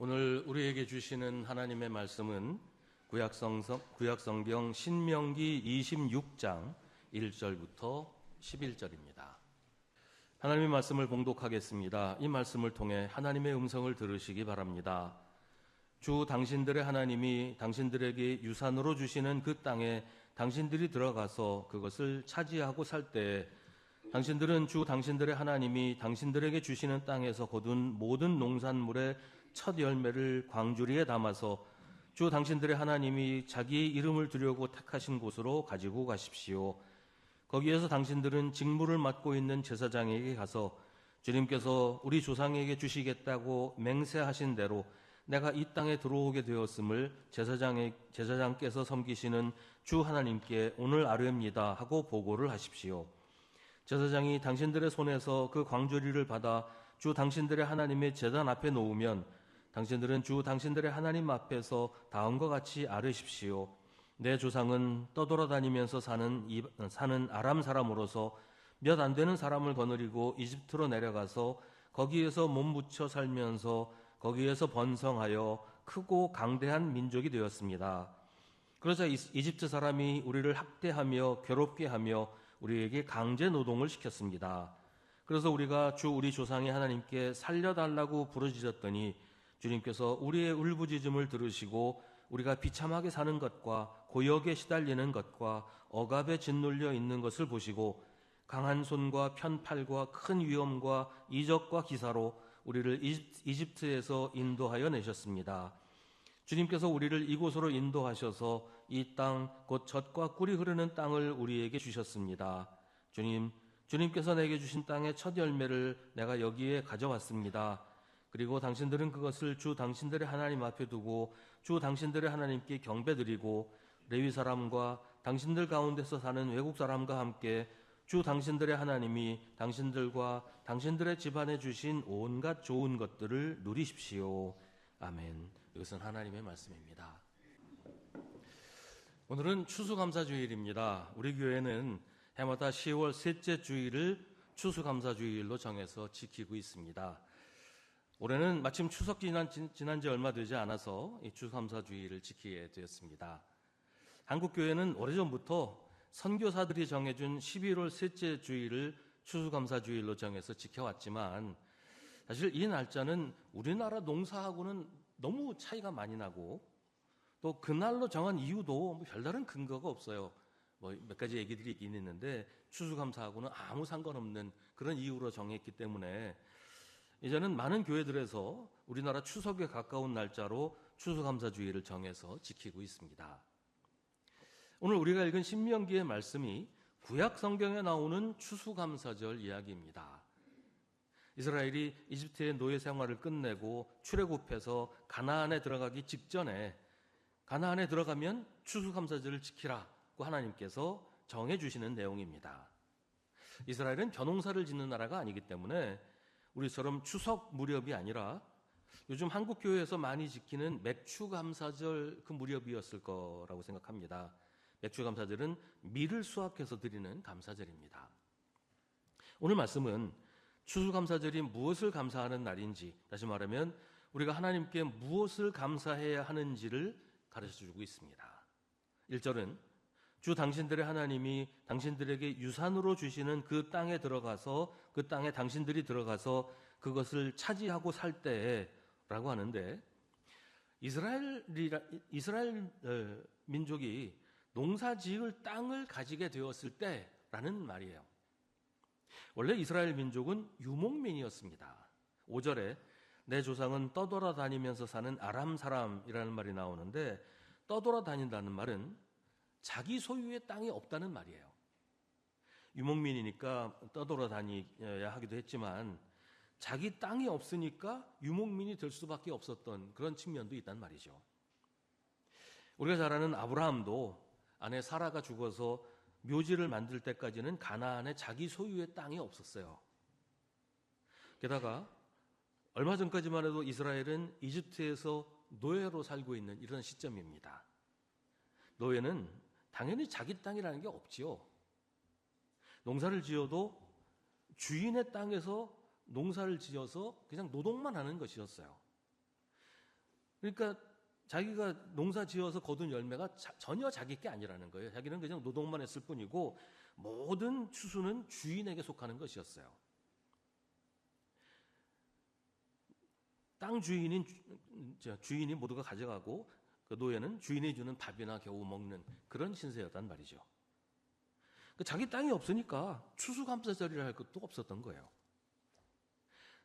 오늘 우리에게 주시는 하나님의 말씀은 구약성경 신명기 26장 1절부터 11절입니다. 하나님의 말씀을 봉독하겠습니다. 이 말씀을 통해 하나님의 음성을 들으시기 바랍니다. 주 당신들의 하나님이 당신들에게 유산으로 주시는 그 땅에 당신들이 들어가서 그것을 차지하고 살 때에 당신들은 주 당신들의 하나님이 당신들에게 주시는 땅에서 거둔 모든 농산물의 첫 열매를 광주리에 담아서 주 당신들의 하나님이 자기의 이름을 두려고 택하신 곳으로 가지고 가십시오. 거기에서 당신들은 직무를 맡고 있는 제사장에게 가서 주님께서 우리 조상에게 주시겠다고 맹세하신 대로 내가 이 땅에 들어오게 되었음을 제사장께서 섬기시는 주 하나님께 오늘 아뢰옵니다 하고 보고를 하십시오. 제사장이 당신들의 손에서 그 광주리를 받아 주 당신들의 하나님의 제단 앞에 놓으면 당신들은 주 당신들의 하나님 앞에서 다음과 같이 아뢰십시오. 내 조상은 떠돌아다니면서 사는 아람 사람으로서 몇 안 되는 사람을 거느리고 이집트로 내려가서 거기에서 몸붙여 살면서 거기에서 번성하여 크고 강대한 민족이 되었습니다. 그러자 이집트 사람이 우리를 학대하며 괴롭게 하며 우리에게 강제 노동을 시켰습니다. 그래서 우리가 우리 조상의 하나님께 살려달라고 부르짖었더니 주님께서 우리의 울부짖음을 들으시고 우리가 비참하게 사는 것과 고역에 시달리는 것과 억압에 짓눌려 있는 것을 보시고 강한 손과 편팔과 큰 위험과 이적과 기사로 우리를 이집트에서 인도하여 내셨습니다. 주님께서 우리를 이곳으로 인도하셔서 이 땅 곧 젖과 꿀이 흐르는 땅을 우리에게 주셨습니다. 주님께서 내게 주신 땅의 첫 열매를 내가 여기에 가져왔습니다. 그리고 당신들은 그것을 주 당신들의 하나님 앞에 두고 주 당신들의 하나님께 경배드리고 레위 사람과 당신들 가운데서 사는 외국 사람과 함께 주 당신들의 하나님이 당신들과 당신들의 집안에 주신 온갖 좋은 것들을 누리십시오. 아멘. 이것은 하나님의 말씀입니다. 오늘은 추수감사주일입니다. 우리 교회는 해마다 10월 셋째 주일을 추수감사주일로 정해서 지키고 있습니다. 올해는 마침 추석 지난 지 얼마 되지 않아서 이 추수감사주일을 지키게 되었습니다. 한국교회는 오래전부터 선교사들이 정해준 11월 셋째 주일을 추수감사주일로 정해서 지켜왔지만 사실 이 날짜는 우리나라 농사하고는 너무 차이가 많이 나고 또 그날로 정한 이유도 별다른 근거가 없어요. 몇 가지 얘기들이 있긴 있는데 추수감사하고는 아무 상관없는 그런 이유로 정했기 때문에 이제는 많은 교회들에서 우리나라 추석에 가까운 날짜로 추수감사주일을 정해서 지키고 있습니다. 오늘 우리가 읽은 신명기의 말씀이 구약 성경에 나오는 추수감사절 이야기입니다. 이스라엘이 이집트의 노예 생활을 끝내고 출애굽해서 가나안에 들어가기 직전에 가나안에 들어가면 추수감사절을 지키라고 하나님께서 정해주시는 내용입니다. 이스라엘은 벼농사를 짓는 나라가 아니기 때문에 우리처럼 추석 무렵이 아니라 요즘 한국 교회에서 많이 지키는 맥추감사절 그 무렵이었을 거라고 생각합니다. 맥추감사절은 밀을 수확해서 드리는 감사절입니다. 오늘 말씀은 추수감사절이 무엇을 감사하는 날인지, 다시 말하면 우리가 하나님께 무엇을 감사해야 하는지를 가르쳐주고 있습니다. 1절은 주 당신들의 하나님이 당신들에게 유산으로 주시는 그 땅에 들어가서 그 땅에 당신들이 들어가서 그것을 차지하고 살 때라고 하는데 이스라엘 민족이 농사 지을 땅을 가지게 되었을 때라는 말이에요. 원래 이스라엘 민족은 유목민이었습니다. 5절에 내 조상은 떠돌아다니면서 사는 아람 사람이라는 말이 나오는데 떠돌아다닌다는 말은 자기 소유의 땅이 없다는 말이에요. 유목민이니까 떠돌아다녀야 하기도 했지만 자기 땅이 없으니까 유목민이 될 수밖에 없었던 그런 측면도 있단 말이죠. 우리가 잘 아는 아브라함도 아내 사라가 죽어서 묘지를 만들 때까지는 가나안에 자기 소유의 땅이 없었어요. 게다가 얼마 전까지만 해도 이스라엘은 이집트에서 노예로 살고 있는 이런 시점입니다. 노예는 당연히 자기 땅이라는 게 없지요. 농사를 지어도 주인의 땅에서 농사를 지어서 그냥 노동만 하는 것이었어요. 그러니까 자기가 농사 지어서 거둔 열매가 전혀 자기 게 아니라는 거예요. 자기는 그냥 노동만 했을 뿐이고 모든 추수는 주인에게 속하는 것이었어요. 땅 주인이 모두가 가져가고 그 노예는 주인이 주는 밥이나 겨우 먹는 그런 신세였단 말이죠. 자기 땅이 없으니까 추수감사절이라 할 것도 없었던 거예요.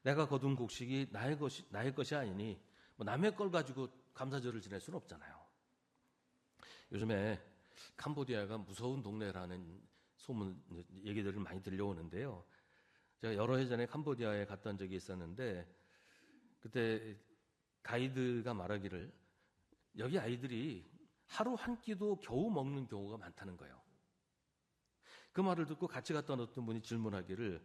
내가 거둔 곡식이 나의 것이 아니니 뭐 남의 걸 가지고 감사절을 지낼 수는 없잖아요. 요즘에 캄보디아가 무서운 동네라는 소문 얘기들을 많이 들려오는데요. 제가 여러 해 전에 캄보디아에 갔던 적이 있었는데 그때 가이드가 말하기를 여기 아이들이 하루 한 끼도 겨우 먹는 경우가 많다는 거예요. 그 말을 듣고 같이 갔던 어떤 분이 질문하기를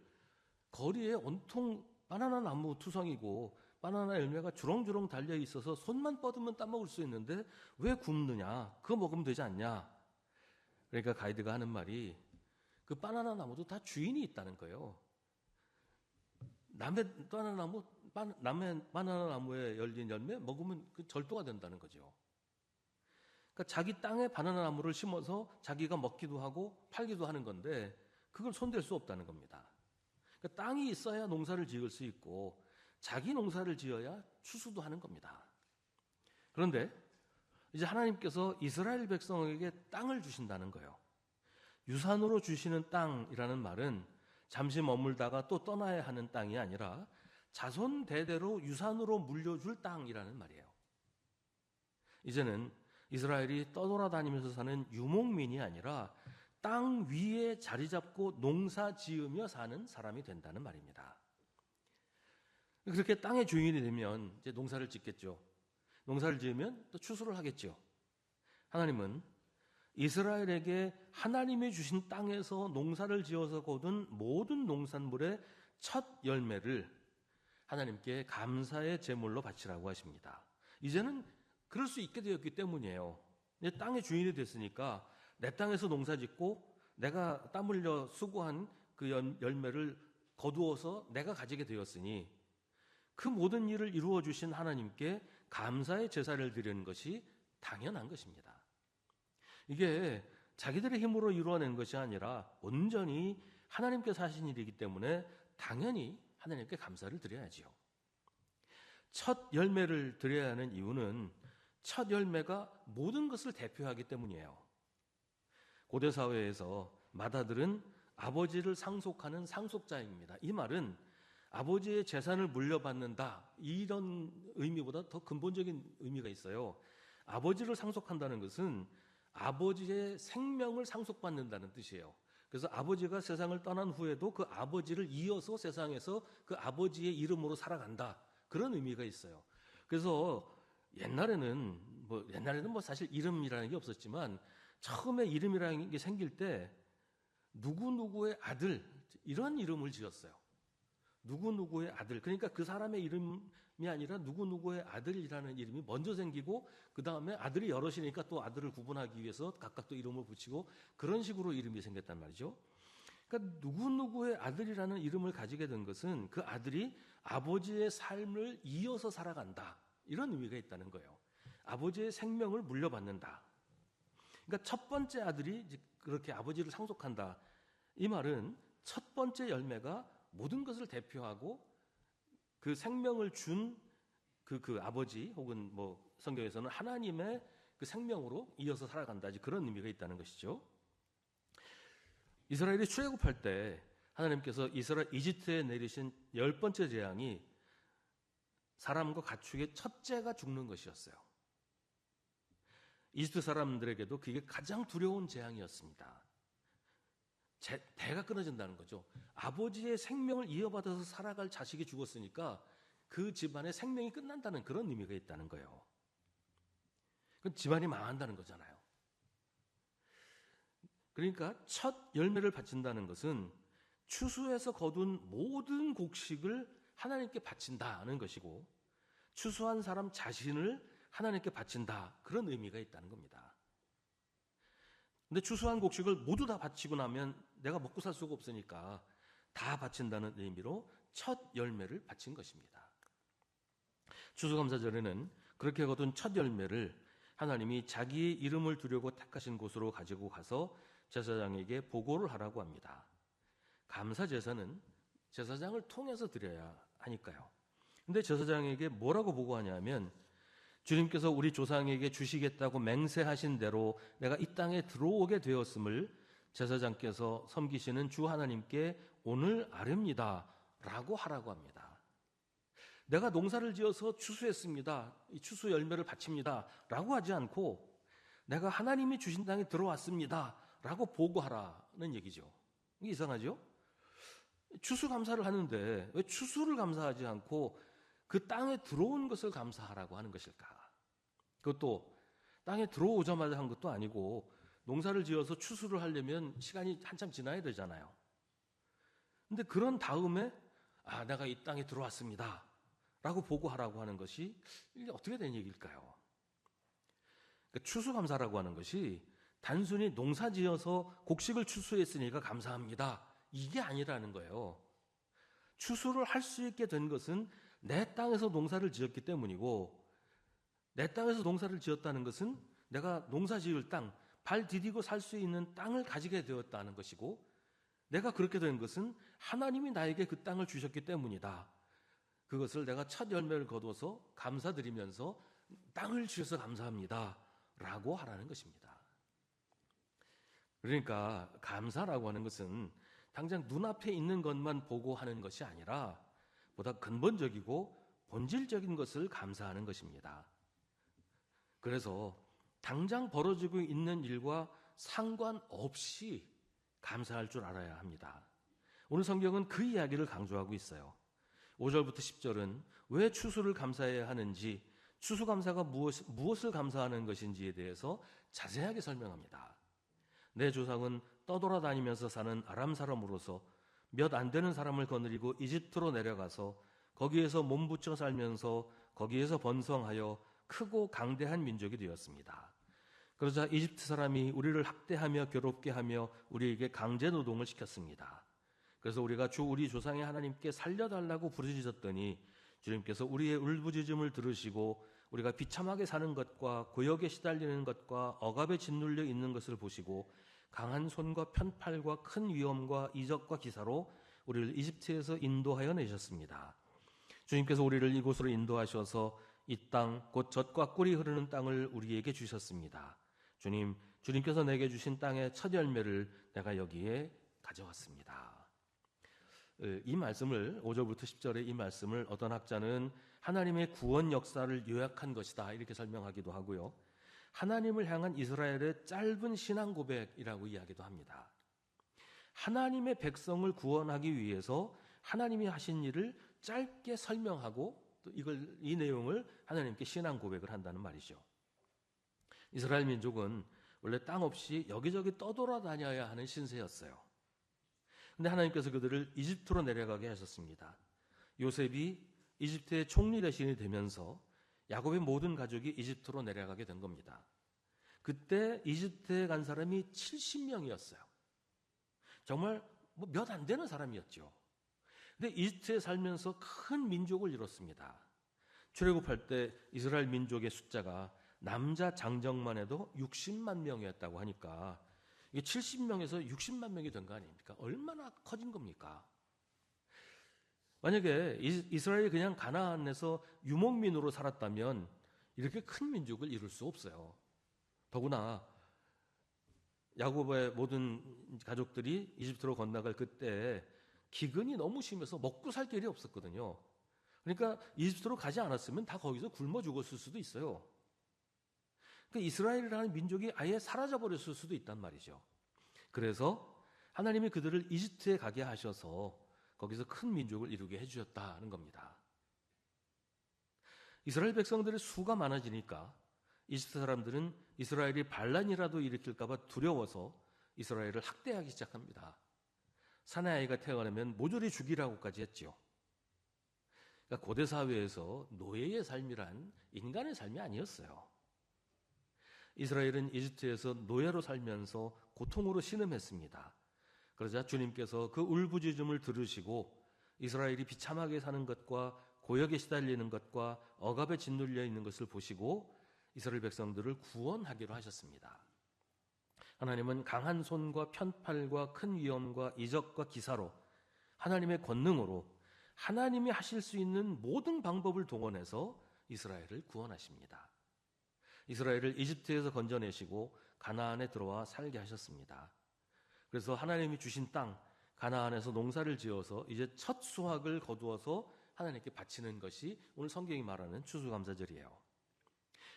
거리에 온통 바나나 나무 투성이고 바나나 열매가 주렁주렁 달려 있어서 손만 뻗으면 따먹을 수 있는데 왜 굽느냐? 그거 먹으면 되지 않냐? 그러니까 가이드가 하는 말이 그 바나나 나무도 다 주인이 있다는 거예요. 남의 바나나 나무에 열린 열매 먹으면 그 절도가 된다는 거죠. 그러니까 자기 땅에 바나나 나무를 심어서 자기가 먹기도 하고 팔기도 하는 건데 그걸 손댈 수 없다는 겁니다. 그러니까 땅이 있어야 농사를 지을 수 있고 자기 농사를 지어야 추수도 하는 겁니다. 그런데 이제 하나님께서 이스라엘 백성에게 땅을 주신다는 거예요. 유산으로 주시는 땅이라는 말은 잠시 머물다가 또 떠나야 하는 땅이 아니라 자손 대대로 유산으로 물려줄 땅이라는 말이에요. 이제는 이스라엘이 떠돌아다니면서 사는 유목민이 아니라 땅 위에 자리 잡고 농사 지으며 사는 사람이 된다는 말입니다. 그렇게 땅의 주인이 되면 이제 농사를 짓겠죠. 농사를 지으면 또 추수를 하겠죠. 하나님은 이스라엘에게 하나님이 주신 땅에서 농사를 지어서 거둔 모든 농산물의 첫 열매를 하나님께 감사의 제물로 바치라고 하십니다. 이제는 그럴 수 있게 되었기 때문이에요. 이제 땅의 주인이 됐으니까 내 땅에서 농사 짓고 내가 땀 흘려 수고한 그 열매를 거두어서 내가 가지게 되었으니 그 모든 일을 이루어 주신 하나님께 감사의 제사를 드리는 것이 당연한 것입니다. 이게 자기들의 힘으로 이루어낸 것이 아니라 온전히 하나님께서 하신 일이기 때문에 당연히 하나님께 감사를 드려야지요. 첫 열매를 드려야 하는 이유는 첫 열매가 모든 것을 대표하기 때문이에요. 고대 사회에서 맏아들은 아버지를 상속하는 상속자입니다. 이 말은 아버지의 재산을 물려받는다 이런 의미보다 더 근본적인 의미가 있어요. 아버지를 상속한다는 것은 아버지의 생명을 상속받는다는 뜻이에요. 그래서 아버지가 세상을 떠난 후에도 그 아버지를 이어서 세상에서 그 아버지의 이름으로 살아간다. 그런 의미가 있어요. 그래서 옛날에는 사실 이름이라는 게 없었지만 처음에 이름이라는 게 생길 때 누구누구의 아들 이런 이름을 지었어요. 누구누구의 아들. 그러니까 그 사람의 이름이 아니라 누구누구의 아들이라는 이름이 먼저 생기고 그 다음에 아들이 여럿이니까 또 아들을 구분하기 위해서 각각 또 이름을 붙이고 그런 식으로 이름이 생겼단 말이죠. 그러니까 누구누구의 아들이라는 이름을 가지게 된 것은 그 아들이 아버지의 삶을 이어서 살아간다. 이런 의미가 있다는 거예요. 아버지의 생명을 물려받는다. 그러니까 첫 번째 아들이 그렇게 아버지를 상속한다. 이 말은 첫 번째 열매가 모든 것을 대표하고 그 생명을 준 그 아버지 혹은 뭐 성경에서는 하나님의 그 생명으로 이어서 살아간다. 그런 의미가 있다는 것이죠. 이스라엘이 출애굽할 때 하나님께서 이집트에 내리신 10번째 재앙이 사람과 가축의 첫째가 죽는 것이었어요. 이집트 사람들에게도 그게 가장 두려운 재앙이었습니다. 대가 끊어진다는 거죠. 아버지의 생명을 이어받아서 살아갈 자식이 죽었으니까 그 집안의 생명이 끝난다는 그런 의미가 있다는 거예요. 그건 집안이 망한다는 거잖아요. 그러니까 첫 열매를 바친다는 것은 추수해서 거둔 모든 곡식을 하나님께 바친다는 것이고 추수한 사람 자신을 하나님께 바친다. 그런 의미가 있다는 겁니다. 근데 추수한 곡식을 모두 다 바치고 나면 내가 먹고 살 수가 없으니까 다 바친다는 의미로 첫 열매를 바친 것입니다. 추수감사절에는 그렇게 거둔 첫 열매를 하나님이 자기의 이름을 두려고 택하신 곳으로 가지고 가서 제사장에게 보고를 하라고 합니다. 감사 제사는 제사장을 통해서 드려야 하니까요. 근데 제사장에게 뭐라고 보고하냐면 주님께서 우리 조상에게 주시겠다고 맹세하신 대로 내가 이 땅에 들어오게 되었음을 제사장께서 섬기시는 주 하나님께 오늘 아렵니다 라고 하라고 합니다. 내가 농사를 지어서 추수했습니다. 이 추수 열매를 바칩니다 라고 하지 않고 내가 하나님이 주신 땅에 들어왔습니다 라고 보고하라는 얘기죠. 이게 이상하죠? 추수감사를 하는데 왜 추수를 감사하지 않고 그 땅에 들어온 것을 감사하라고 하는 것일까? 그것도 땅에 들어오자마자 한 것도 아니고 농사를 지어서 추수를 하려면 시간이 한참 지나야 되잖아요. 근데 그런 다음에 내가 이 땅에 들어왔습니다 라고 보고하라고 하는 것이 이게 어떻게 된 얘기일까요? 그러니까 추수감사라고 하는 것이 단순히 농사 지어서 곡식을 추수했으니까 감사합니다 이게 아니라는 거예요. 추수를 할 수 있게 된 것은 내 땅에서 농사를 지었기 때문이고, 내 땅에서 농사를 지었다는 것은 내가 농사 지을 땅, 발 디디고 살 수 있는 땅을 가지게 되었다는 것이고, 내가 그렇게 된 것은 하나님이 나에게 그 땅을 주셨기 때문이다. 그것을 내가 첫 열매를 거둬서 감사드리면서 땅을 주셔서 감사합니다 라고 하라는 것입니다. 그러니까 감사라고 하는 것은 당장 눈앞에 있는 것만 보고 하는 것이 아니라 보다 근본적이고 본질적인 것을 감사하는 것입니다. 그래서 당장 벌어지고 있는 일과 상관없이 감사할 줄 알아야 합니다. 오늘 성경은 그 이야기를 강조하고 있어요. 5절부터 10절은 왜 추수를 감사해야 하는지, 추수감사가 무엇을 감사하는 것인지에 대해서 자세하게 설명합니다. 내 조상은 떠돌아다니면서 사는 아람 사람으로서 몇 안 되는 사람을 거느리고 이집트로 내려가서 거기에서 몸부쳐 살면서 거기에서 번성하여 크고 강대한 민족이 되었습니다. 그러자 이집트 사람이 우리를 학대하며 괴롭게 하며 우리에게 강제 노동을 시켰습니다. 그래서 우리가 우리 조상의 하나님께 살려달라고 부르짖었더니 주님께서 우리의 울부짖음을 들으시고 우리가 비참하게 사는 것과 고역에 시달리는 것과 억압에 짓눌려 있는 것을 보시고 강한 손과 편팔과 큰 위험과 이적과 기사로 우리를 이집트에서 인도하여 내셨습니다. 주님께서 우리를 이곳으로 인도하셔서 이 땅 곧 젖과 꿀이 흐르는 땅을 우리에게 주셨습니다. 주님께서 내게 주신 땅의 첫 열매를 내가 여기에 가져왔습니다. 이 말씀을 5절부터 10절의 이 말씀을 어떤 학자는 하나님의 구원 역사를 요약한 것이다 이렇게 설명하기도 하고요. 하나님을 향한 이스라엘의 짧은 신앙 고백이라고 이야기도 합니다. 하나님의 백성을 구원하기 위해서 하나님이 하신 일을 짧게 설명하고 또 이 내용을 하나님께 신앙 고백을 한다는 말이죠. 이스라엘 민족은 원래 땅 없이 여기저기 떠돌아다녀야 하는 신세였어요. 근데 하나님께서 그들을 이집트로 내려가게 하셨습니다. 요셉이 이집트의 총리 대신이 되면서 야곱의 모든 가족이 이집트로 내려가게 된 겁니다. 그때 이집트에 간 사람이 70명이었어요. 정말 몇 안 되는 사람이었죠. 근데 이집트에 살면서 큰 민족을 이뤘습니다. 출애굽할 때 이스라엘 민족의 숫자가 남자 장정만 해도 60만 명이었다고 하니까 이게 70명에서 60만 명이 된 거 아닙니까? 얼마나 커진 겁니까? 만약에 이스라엘이 그냥 가나안에서 유목민으로 살았다면 이렇게 큰 민족을 이룰 수 없어요. 더구나 야곱의 모든 가족들이 이집트로 건너갈 그때 기근이 너무 심해서 먹고 살 길이 없었거든요. 그러니까 이집트로 가지 않았으면 다 거기서 굶어 죽었을 수도 있어요. 그러니까 이스라엘이라는 민족이 아예 사라져버렸을 수도 있단 말이죠. 그래서 하나님이 그들을 이집트에 가게 하셔서 거기서 큰 민족을 이루게 해주셨다는 겁니다. 이스라엘 백성들의 수가 많아지니까 이집트 사람들은 이스라엘이 반란이라도 일으킬까 봐 두려워서 이스라엘을 학대하기 시작합니다. 사내아이가 태어나면 모조리 죽이라고까지 했죠. 그러니까 고대 사회에서 노예의 삶이란 인간의 삶이 아니었어요. 이스라엘은 이집트에서 노예로 살면서 고통으로 신음했습니다. 그러자 주님께서 그 울부짖음을 들으시고 이스라엘이 비참하게 사는 것과 고역에 시달리는 것과 억압에 짓눌려 있는 것을 보시고 이스라엘 백성들을 구원하기로 하셨습니다. 하나님은 강한 손과 편팔과 큰 위험과 이적과 기사로 하나님의 권능으로 하나님이 하실 수 있는 모든 방법을 동원해서 이스라엘을 구원하십니다. 이스라엘을 이집트에서 건져내시고 가나안에 들어와 살게 하셨습니다. 그래서 하나님이 주신 땅 가나안에서 농사를 지어서 이제 첫 수확을 거두어서 하나님께 바치는 것이 오늘 성경이 말하는 추수감사절이에요.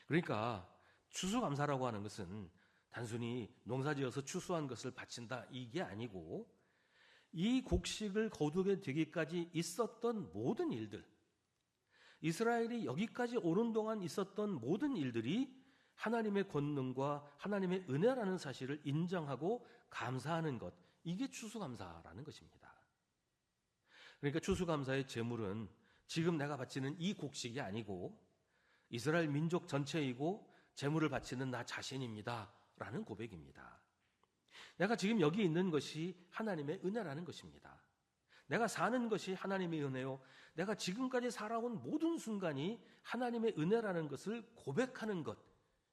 그러니까 추수감사라고 하는 것은 단순히 농사지어서 추수한 것을 바친다 이게 아니고 이 곡식을 거두게 되기까지 있었던 모든 일들, 이스라엘이 여기까지 오는 동안 있었던 모든 일들이 하나님의 권능과 하나님의 은혜라는 사실을 인정하고 감사하는 것, 이게 추수감사라는 것입니다. 그러니까 추수감사의 제물은 지금 내가 바치는 이 곡식이 아니고 이스라엘 민족 전체이고 제물을 바치는 나 자신입니다 라는 고백입니다. 내가 지금 여기 있는 것이 하나님의 은혜라는 것입니다. 내가 사는 것이 하나님의 은혜요, 내가 지금까지 살아온 모든 순간이 하나님의 은혜라는 것을 고백하는 것,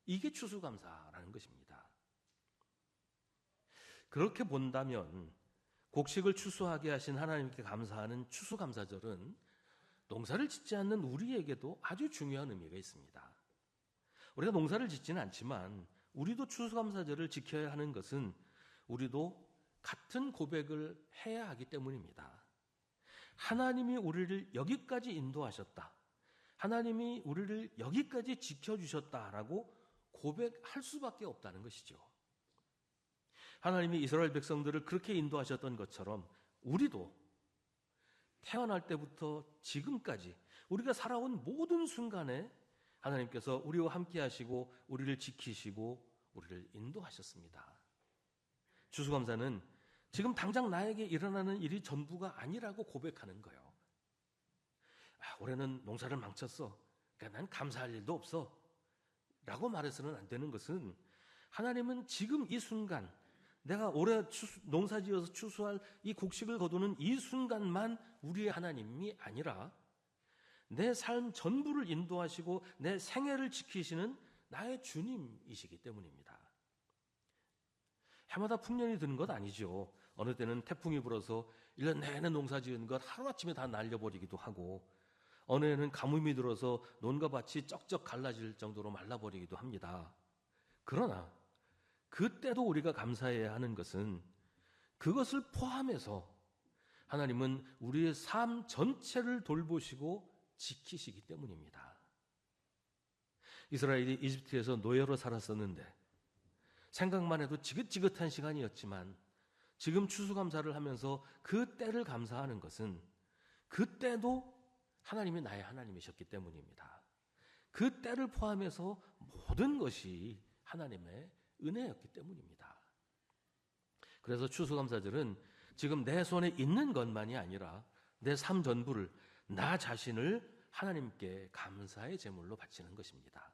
이게 추수감사라는 것입니다. 그렇게 본다면 곡식을 추수하게 하신 하나님께 감사하는 추수감사절은 농사를 짓지 않는 우리에게도 아주 중요한 의미가 있습니다. 우리가 농사를 짓지는 않지만 우리도 추수감사절을 지켜야 하는 것은 우리도 같은 고백을 해야 하기 때문입니다. 하나님이 우리를 여기까지 인도하셨다, 하나님이 우리를 여기까지 지켜주셨다라고 고백할 수밖에 없다는 것이죠. 하나님이 이스라엘 백성들을 그렇게 인도하셨던 것처럼 우리도 태어날 때부터 지금까지 우리가 살아온 모든 순간에 하나님께서 우리와 함께 하시고 우리를 지키시고 우리를 인도하셨습니다. 추수감사는 지금 당장 나에게 일어나는 일이 전부가 아니라고 고백하는 거예요. 올해는 농사를 망쳤어, 그러니까 난 감사할 일도 없어 라고 말해서는 안 되는 것은, 하나님은 지금 이 순간, 내가 올해 농사지어서 추수할 이 곡식을 거두는 이 순간만 우리의 하나님이 아니라 내 삶 전부를 인도하시고 내 생애를 지키시는 나의 주님이시기 때문입니다. 해마다 풍년이 드는 것 아니죠. 어느 때는 태풍이 불어서 1년 내내 농사 지은 것 하루아침에 다 날려버리기도 하고, 어느 해는 가뭄이 들어서 논과 밭이 쩍쩍 갈라질 정도로 말라버리기도 합니다. 그러나 그때도 우리가 감사해야 하는 것은 그것을 포함해서 하나님은 우리의 삶 전체를 돌보시고 지키시기 때문입니다. 이스라엘이 이집트에서 노예로 살았었는데 생각만 해도 지긋지긋한 시간이었지만 지금 추수감사를 하면서 그 때를 감사하는 것은 그때도 하나님이 나의 하나님이셨기 때문입니다. 그 때를 포함해서 모든 것이 하나님의 은혜였기 때문입니다. 그래서 추수감사절은 지금 내 손에 있는 것만이 아니라 내 삶 전부를, 나 자신을 하나님께 감사의 제물로 바치는 것입니다.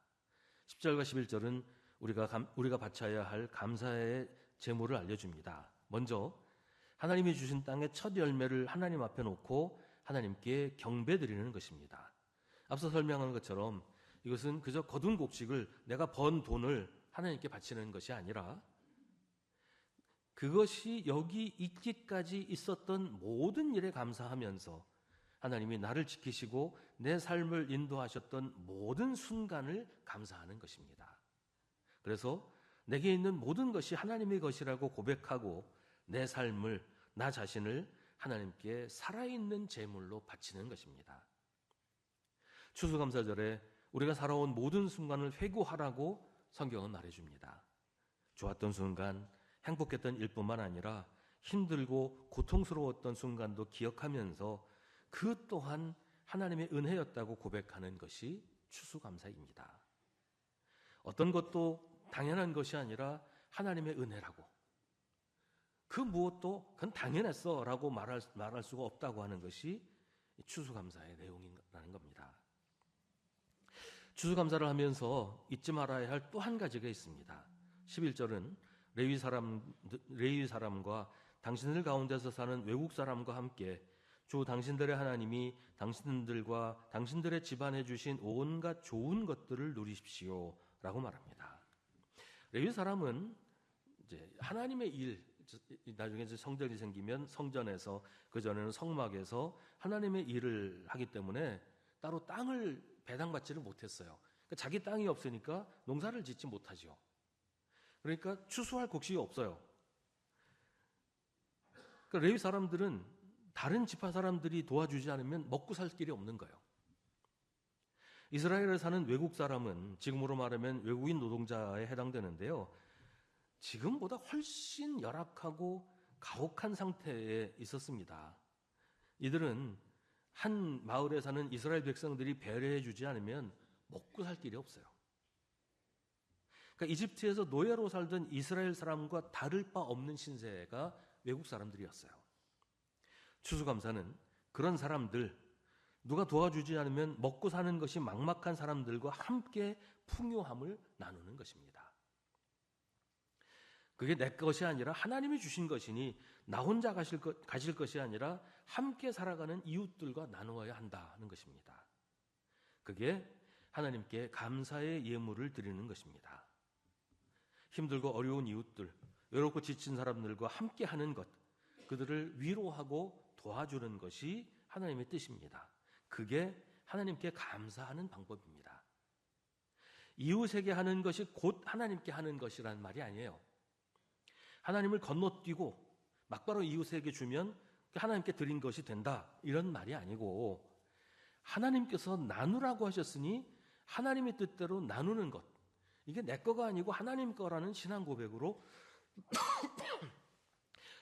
10절과 11절은 우리가 바쳐야 할 감사의 제물을 알려줍니다. 먼저 하나님이 주신 땅의 첫 열매를 하나님 앞에 놓고 하나님께 경배드리는 것입니다. 앞서 설명한 것처럼 이것은 그저 거둔 곡식을, 내가 번 돈을 하나님께 바치는 것이 아니라 그것이 여기 있기까지 있었던 모든 일에 감사하면서 하나님이 나를 지키시고 내 삶을 인도하셨던 모든 순간을 감사하는 것입니다. 그래서 내게 있는 모든 것이 하나님의 것이라고 고백하고 내 삶을, 나 자신을 하나님께 살아있는 제물로 바치는 것입니다. 추수감사절에 우리가 살아온 모든 순간을 회고하라고 성경은 말해줍니다. 좋았던 순간, 행복했던 일뿐만 아니라 힘들고 고통스러웠던 순간도 기억하면서 그 또한 하나님의 은혜였다고 고백하는 것이 추수감사입니다. 어떤 것도 당연한 것이 아니라 하나님의 은혜라고, 그 무엇도 그건 당연했어 라고 말할 수가 없다고 하는 것이 추수감사의 내용이라는 겁니다. 추수감사를 하면서 잊지 말아야 할 또 한 가지가 있습니다. 11절은 레위 사람과 당신들 가운데서 사는 외국 사람과 함께 주 당신들의 하나님이 당신들과 당신들의 집안에 주신 온갖 좋은 것들을 누리십시오 라고 말합니다. 레위 사람은 이제 하나님의 일, 나중에 이제 성전이 생기면 성전에서, 그 전에는 성막에서 하나님의 일을 하기 때문에 따로 땅을 배당받지를 못했어요. 그러니까 자기 땅이 없으니까 농사를 짓지 못하죠. 그러니까 추수할 곡식이 없어요. 그러니까 레위 사람들은 다른 지파 사람들이 도와주지 않으면 먹고 살 길이 없는 거예요. 이스라엘에 사는 외국 사람은 지금으로 말하면 외국인 노동자에 해당되는데요. 지금보다 훨씬 열악하고 가혹한 상태에 있었습니다. 이들은 한 마을에 사는 이스라엘 백성들이 배려해 주지 않으면 먹고 살 길이 없어요. 그러니까 이집트에서 노예로 살던 이스라엘 사람과 다를 바 없는 신세가 외국 사람들이었어요. 추수감사는 그런 사람들, 누가 도와주지 않으면 먹고 사는 것이 막막한 사람들과 함께 풍요함을 나누는 것입니다. 그게 내 것이 아니라 하나님이 주신 것이니 나 혼자 가실 것이 아니라 함께 살아가는 이웃들과 나누어야 한다는 것입니다. 그게 하나님께 감사의 예물을 드리는 것입니다. 힘들고 어려운 이웃들, 외롭고 지친 사람들과 함께 하는 것, 그들을 위로하고 도와주는 것이 하나님의 뜻입니다. 그게 하나님께 감사하는 방법입니다. 이웃에게 하는 것이 곧 하나님께 하는 것이라는 말이 아니에요. 하나님을 건너뛰고 막바로 이웃에게 주면 하나님께 드린 것이 된다, 이런 말이 아니고, 하나님께서 나누라고 하셨으니 하나님의 뜻대로 나누는 것, 이게 내 거가 아니고 하나님 거라는 신앙 고백으로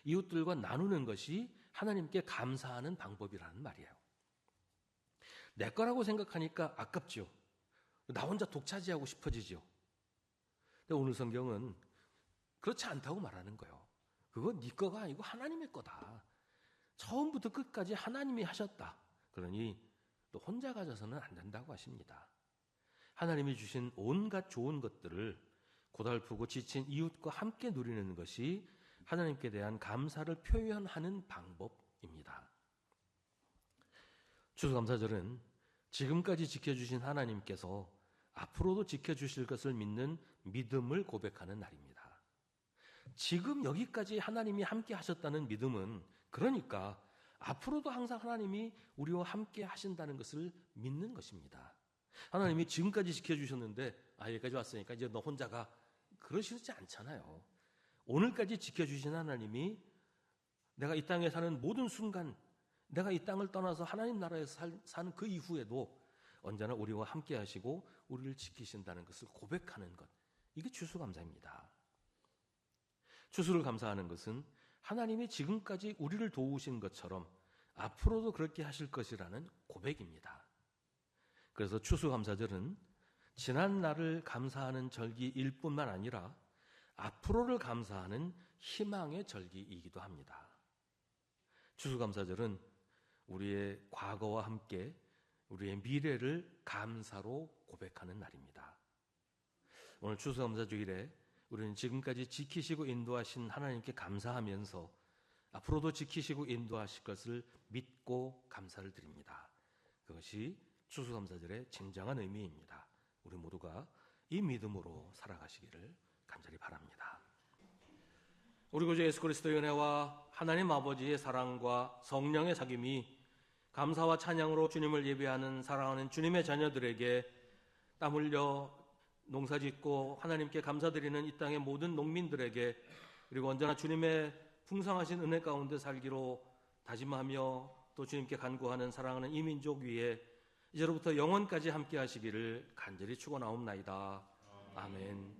이웃들과 나누는 것이 하나님께 감사하는 방법이라는 말이에요. 내 거라고 생각하니까 아깝죠. 나 혼자 독차지하고 싶어지죠. 근데 오늘 성경은 그렇지 않다고 말하는 거예요. 그거 네 거가 아니고 하나님의 거다. 처음부터 끝까지 하나님이 하셨다. 그러니 또 혼자 가져서는 안 된다고 하십니다. 하나님이 주신 온갖 좋은 것들을 고달프고 지친 이웃과 함께 누리는 것이 하나님께 대한 감사를 표현하는 방법입니다. 추수감사절은 지금까지 지켜주신 하나님께서 앞으로도 지켜주실 것을 믿는 믿음을 고백하는 날입니다. 지금 여기까지 하나님이 함께 하셨다는 믿음은, 그러니까 앞으로도 항상 하나님이 우리와 함께 하신다는 것을 믿는 것입니다. 하나님이 지금까지 지켜주셨는데 여기까지 왔으니까 이제 너 혼자 가, 그러시지 않잖아요. 오늘까지 지켜주신 하나님이 내가 이 땅에 사는 모든 순간, 내가 이 땅을 떠나서 하나님 나라에서 사는 그 이후에도 언제나 우리와 함께 하시고 우리를 지키신다는 것을 고백하는 것, 이게 추수감사입니다. 추수를 감사하는 것은 하나님이 지금까지 우리를 도우신 것처럼 앞으로도 그렇게 하실 것이라는 고백입니다. 그래서 추수감사절은 지난 날을 감사하는 절기일 뿐만 아니라 앞으로를 감사하는 희망의 절기이기도 합니다. 추수감사절은 우리의 과거와 함께 우리의 미래를 감사로 고백하는 날입니다. 오늘 추수감사 주일에 우리는 지금까지 지키시고 인도하신 하나님께 감사하면서 앞으로도 지키시고 인도하실 것을 믿고 감사를 드립니다. 그것이 추수감사절의 진정한 의미입니다. 우리 모두가 이 믿음으로 살아가시기를 간절히 바랍니다. 우리 구주 예수 그리스도의 은혜와 하나님 아버지의 사랑과 성령의 사귐이 감사와 찬양으로 주님을 예배하는 사랑하는 주님의 자녀들에게 땀 흘려 농사짓고 하나님께 감사드리는 이 땅의 모든 농민들에게, 그리고 언제나 주님의 풍성하신 은혜 가운데 살기로 다짐하며 또 주님께 간구하는 사랑하는 이 민족 위에 이제로부터 영원까지 함께 하시기를 간절히 축원하옵나이다. 아멘.